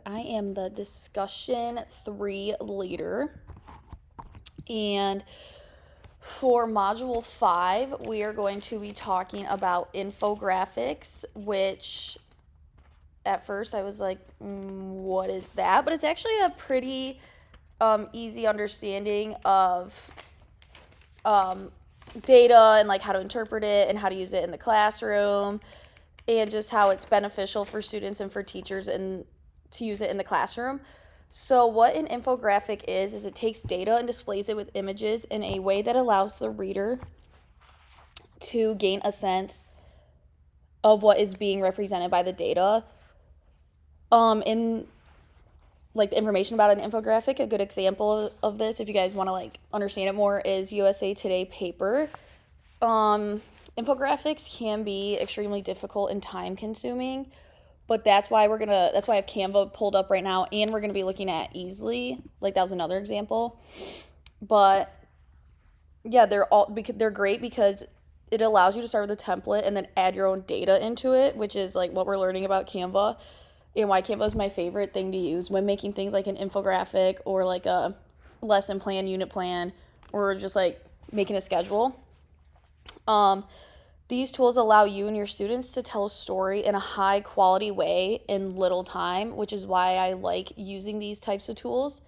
I am the discussion 3 leader, and for module 5, we are going to be talking about infographics, which at first I was like, what is that? But it's actually a pretty easy understanding of data and like how to interpret it and how to use it in the classroom and just how it's beneficial for students and for teachers and to use it in the classroom. So what an infographic is it takes data and displays it with images in a way that allows the reader to gain a sense of what is being represented by the data. In like the information about an infographic, a good example of this, if you guys want to like understand it more, is USA Today paper. Infographics can be extremely difficult and time consuming, but that's why I have Canva pulled up right now, and we're gonna be looking at Easly. Like that was another example, but yeah, they're great because it allows you to start with a template and then add your own data into it, which is like what we're learning about Canva and why Canva is my favorite thing to use when making things like an infographic or like a lesson plan, unit plan, or just like making a schedule. These tools allow you and your students to tell a story in a high quality way in little time, which is why I like using these types of tools.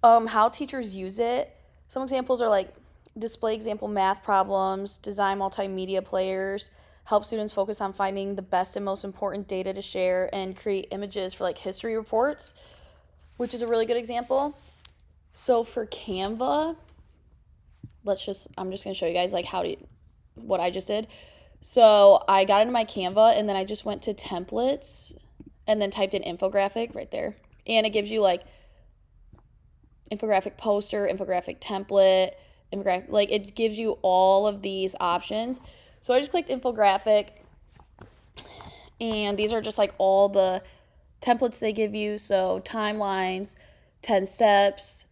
How teachers use it. Some examples are like display example math problems, design multimedia players, help students focus on finding the best and most important data to share, and create images for like history reports, which is a really good example. So for Canva, I'm just going to show you guys like what I just did. So I got into my Canva and then I just went to templates and then typed in infographic right there. And it gives you like infographic poster, infographic template, like it gives you all of these options. So I just clicked infographic, and these are just like all the templates they give you. So timelines, 10 steps,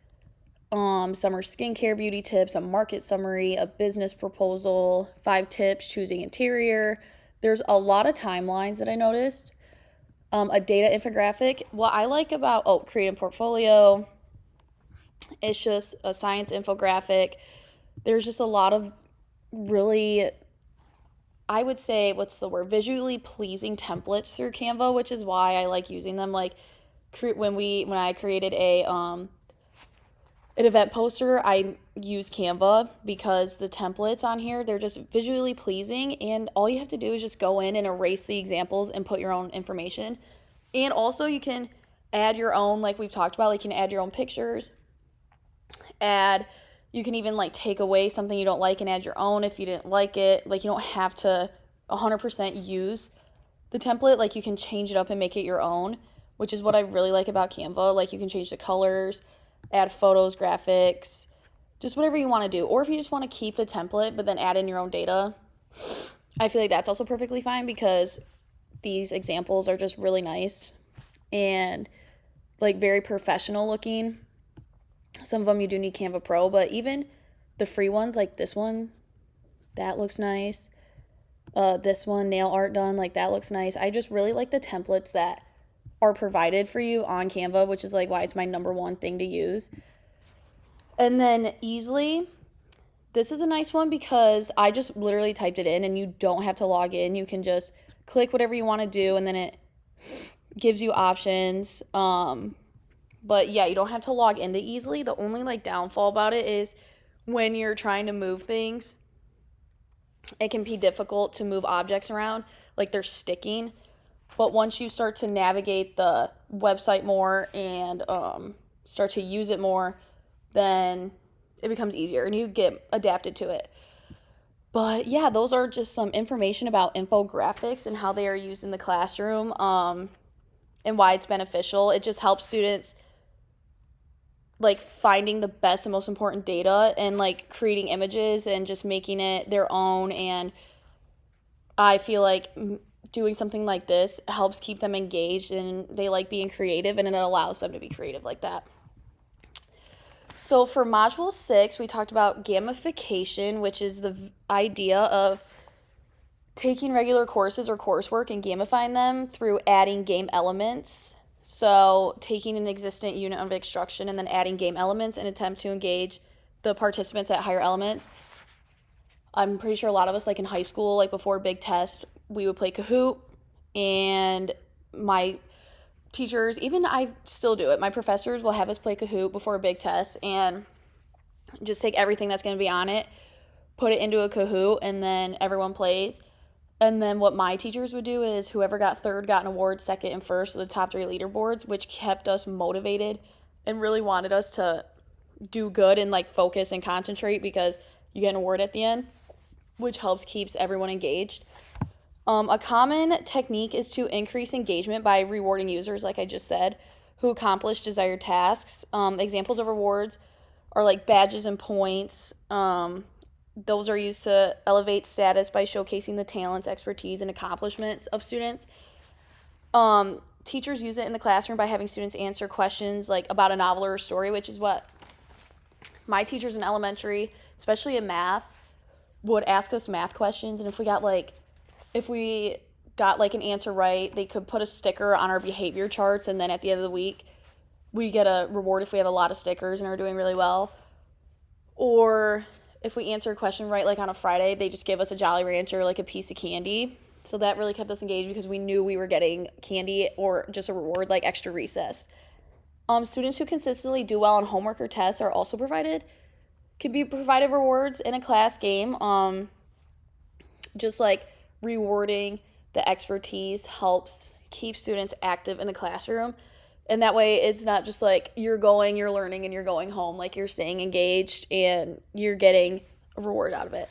some are skincare beauty tips, a market summary, a business proposal, 5 tips choosing interior. There's a lot of timelines that I noticed. A data infographic. What I like about creating portfolio, it's just a science infographic. There's just a lot of really, I would say, visually pleasing templates through Canva, which is why I like using them. Like when I created an event poster, I use Canva because the templates on here, they're just visually pleasing, and all you have to do is just go in and erase the examples and put your own information. And also you can add your own, like we've talked about, like you can add your own pictures, you can even like take away something you don't like and add your own if you didn't like it. Like you don't have to 100% use the template. Like you can change it up and make it your own, which is what I really like about Canva. Like you can change the colors, add photos, graphics, just whatever you want to do. Or if you just want to keep the template but then add in your own data, I feel like that's also perfectly fine because these examples are just really nice and like very professional looking. Some of them you do need Canva Pro, but even the free ones, like this one, that looks nice. This one, nail art done, like that looks nice. I just really like the templates that are provided for you on Canva, which is like why it's my number one thing to use. And then Easly, this is a nice one because I just literally typed it in and you don't have to log in. You can just click whatever you want to do and then it gives you options. But yeah, you don't have to log into Easly. The only like downfall about it is when you're trying to move things, it can be difficult to move objects around, like they're sticking. But once you start to navigate the website more and start to use it more, then it becomes easier and you get adapted to it. But yeah, those are just some information about infographics and how they are used in the classroom, and why it's beneficial. It just helps students like finding the best and most important data and like creating images and just making it their own. And I feel like doing something like this helps keep them engaged and they like being creative, and it allows them to be creative like that. So for module 6, we talked about gamification, which is the idea of taking regular courses or coursework and gamifying them through adding game elements. So, taking an existent unit of instruction and then adding game elements in an attempt to engage the participants at higher elements. I'm pretty sure a lot of us, like in high school, like before a big test, we would play Kahoot, and my teachers, even I still do it, my professors will have us play Kahoot before a big test and just take everything that's going to be on it, put it into a Kahoot, and then everyone plays. And then what my teachers would do is whoever got third got an award, second and first, so the top 3 leaderboards, which kept us motivated and really wanted us to do good and like focus and concentrate, because you get an award at the end, which helps keeps everyone engaged. A common technique is to increase engagement by rewarding users, like I just said, who accomplish desired tasks. Examples of rewards are like badges and points. Those are used to elevate status by showcasing the talents, expertise, and accomplishments of students. Teachers use it in the classroom by having students answer questions like about a novel or a story, which is what my teachers in elementary, especially in math, would ask us math questions. And if we got like an answer right, they could put a sticker on our behavior charts, and then at the end of the week, we get a reward if we have a lot of stickers and are doing really well. Or if we answer a question right, like on a Friday, they just give us a Jolly Rancher, like a piece of candy. So that really kept us engaged because we knew we were getting candy or just a reward like extra recess. Students who consistently do well on homework or tests are also can be provided rewards in a class game. Just like rewarding the expertise helps keep students active in the classroom. And that way it's not just like you're learning, and you're going home. Like you're staying engaged and you're getting a reward out of it.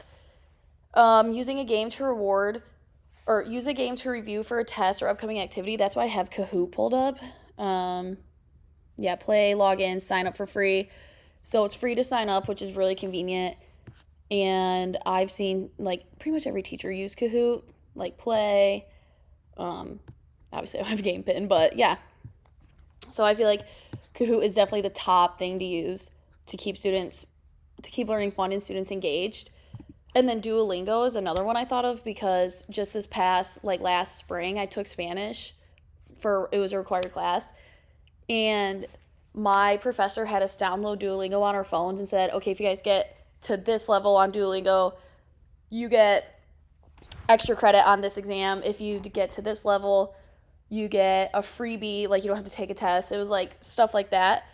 Using a game to use a game to review for a test or upcoming activity. That's why I have Kahoot pulled up. Play, log in, sign up for free. So it's free to sign up, which is really convenient. And I've seen like pretty much every teacher use Kahoot, like Play. Obviously I don't have Game Pin, but yeah. So I feel like Kahoot is definitely the top thing to use to keep learning fun and students engaged. And then Duolingo is another one I thought of, because just last spring, I took Spanish it was a required class. And my professor had us download Duolingo on our phones and said, okay, if you guys get to this level on Duolingo, you get extra credit on this exam. If you get to this level, you get a freebie, like you don't have to take a test. It was like stuff like that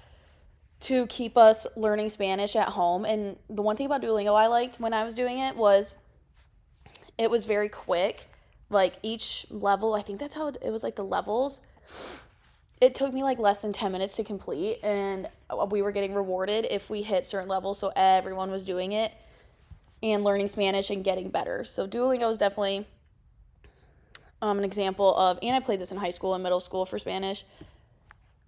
to keep us learning Spanish at home. And the one thing about Duolingo I liked when I was doing it was it was very quick. Like each level, I think that's how it was, like the levels. It took me like less than 10 minutes to complete, and we were getting rewarded if we hit certain levels. So everyone was doing it and learning Spanish and getting better. So Duolingo is definitely an example of, and I played this in high school and middle school for Spanish.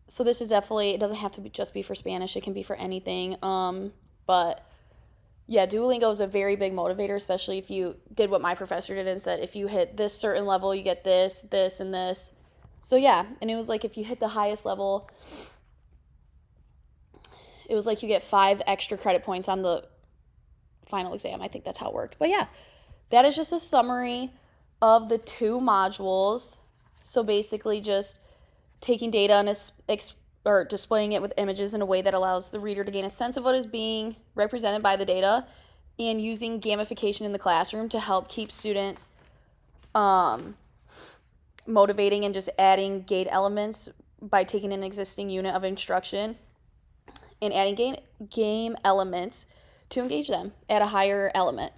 So this is definitely, it doesn't have to just be for Spanish. It can be for anything. But yeah, Duolingo is a very big motivator, especially if you did what my professor did and said, if you hit this certain level, you get this, this, and this. So yeah, and it was like if you hit the highest level, it was like you get 5 extra credit points on the final exam. I think that's how it worked. But yeah, that is just a summary of the 2 modules. So basically just taking data and displaying it with images in a way that allows the reader to gain a sense of what is being represented by the data, and using gamification in the classroom to help keep students motivating, and just adding gate elements by taking an existing unit of instruction and adding game elements to engage them at a higher element.